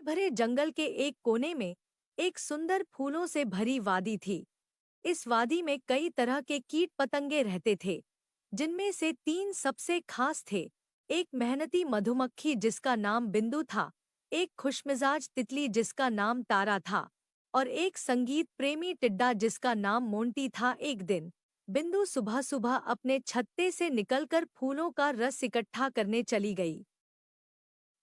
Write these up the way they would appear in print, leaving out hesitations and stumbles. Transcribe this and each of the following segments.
भरे जंगल के एक कोने में एक सुंदर फूलों से भरी वादी थी। इस वादी में कई तरह के कीट पतंगे रहते थे, जिनमें से तीन सबसे खास थे। एक मेहनती मधुमक्खी जिसका नाम बिंदु था, एक खुशमिजाज तितली जिसका नाम तारा था, और एक संगीत प्रेमी टिड्डा जिसका नाम मोंटी था। एक दिन बिंदु सुबह सुबह अपने छत्ते से निकलकर फूलों का रस इकट्ठा करने चली गई।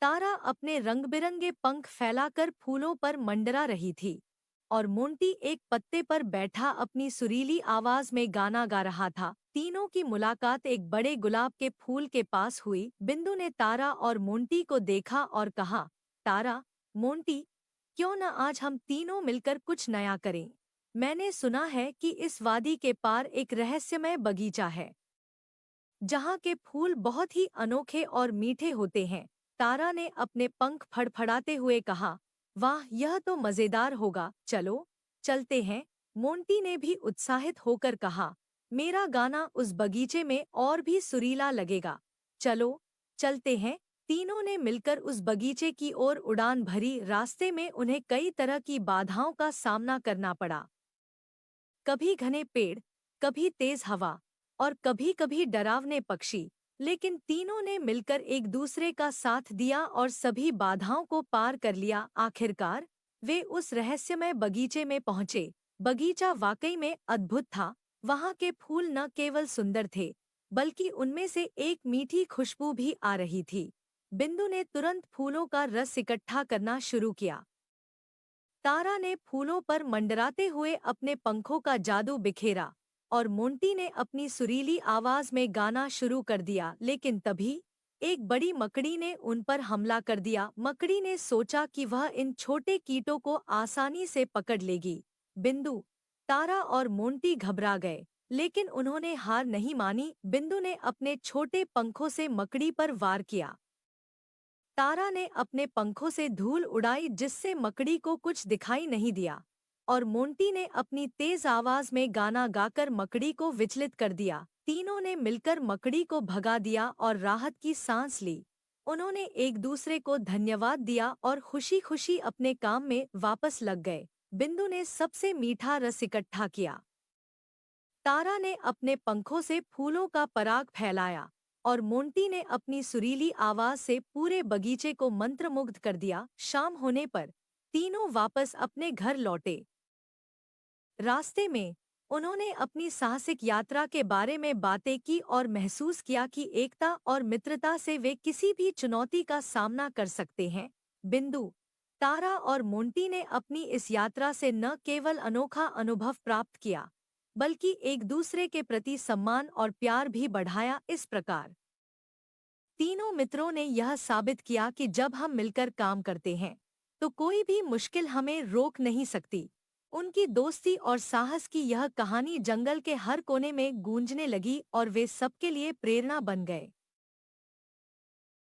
तारा अपने रंग-बिरंगे पंख फैलाकर फूलों पर मंडरा रही थी, और मोंटी एक पत्ते पर बैठा अपनी सुरीली आवाज में गाना गा रहा था। तीनों की मुलाकात एक बड़े गुलाब के फूल के पास हुई। बिंदु ने तारा और मोंटी को देखा और कहा, तारा, मोंटी, क्यों न आज हम तीनों मिलकर कुछ नया करें? मैंने सुना है कि इस वादी के पार एक रहस्यमय बगीचा है, जहाँ के फूल बहुत ही अनोखे और मीठे होते हैं। तारा ने अपने पंख फड़फड़ाते हुए कहा, वाह, यह तो मजेदार होगा, चलो चलते हैं। मोंटी ने भी उत्साहित होकर कहा, मेरा गाना उस बगीचे में और भी सुरीला लगेगा, चलो चलते हैं। तीनों ने मिलकर उस बगीचे की ओर उड़ान भरी। रास्ते में उन्हें कई तरह की बाधाओं का सामना करना पड़ा। कभी घने पेड़, कभी तेज हवा, और कभी-कभी डरावने पक्षी, लेकिन तीनों ने मिलकर एक दूसरे का साथ दिया और सभी बाधाओं को पार कर लिया। आखिरकार वे उस रहस्यमय बगीचे में पहुंचे। बगीचा वाकई में अद्भुत था। वहां के फूल न केवल सुंदर थे, बल्कि उनमें से एक मीठी खुशबू भी आ रही थी। बिंदु ने तुरंत फूलों का रस इकट्ठा करना शुरू किया। तारा ने फूलों पर मंडराते हुए अपने पंखों का जादू बिखेरा, और मोंटी ने अपनी सुरीली आवाज में गाना शुरू कर दिया। लेकिन तभी एक बड़ी मकड़ी ने उन पर हमला कर दिया। मकड़ी ने सोचा कि वह इन छोटे कीटों को आसानी से पकड़ लेगी। बिंदु, तारा और मोंटी घबरा गए, लेकिन उन्होंने हार नहीं मानी। बिंदु ने अपने छोटे पंखों से मकड़ी पर वार किया। तारा ने अपने पंखों से धूल उड़ाई, जिससे मकड़ी को कुछ दिखाई नहीं दिया, और मोंटी ने अपनी तेज आवाज में गाना गाकर मकड़ी को विचलित कर दिया। तीनों ने मिलकर मकड़ी को भगा दिया और राहत की सांस ली। उन्होंने एक दूसरे को धन्यवाद दिया और खुशी-खुशी अपने काम में वापस लग गए। बिंदु ने सबसे मीठा रस इकट्ठा किया। तारा ने अपने पंखों से फूलों का पराग फैलाया, और मोंटी ने अपनी सुरीली आवाज से पूरे बगीचे को मंत्रमुग्ध कर दिया। शाम होने पर तीनों वापस अपने घर लौटे। रास्ते में उन्होंने अपनी साहसिक यात्रा के बारे में बातें की और महसूस किया कि एकता और मित्रता से वे किसी भी चुनौती का सामना कर सकते हैं। बिंदु, तारा और मोंटी ने अपनी इस यात्रा से न केवल अनोखा अनुभव प्राप्त किया, बल्कि एक दूसरे के प्रति सम्मान और प्यार भी बढ़ाया। इस प्रकार तीनों मित्रों ने यह साबित किया कि जब हम मिलकर काम करते हैं, तो कोई भी मुश्किल हमें रोक नहीं सकती। उनकी दोस्ती और साहस की यह कहानी जंगल के हर कोने में गूंजने लगी, और वे सबके लिए प्रेरणा बन गए।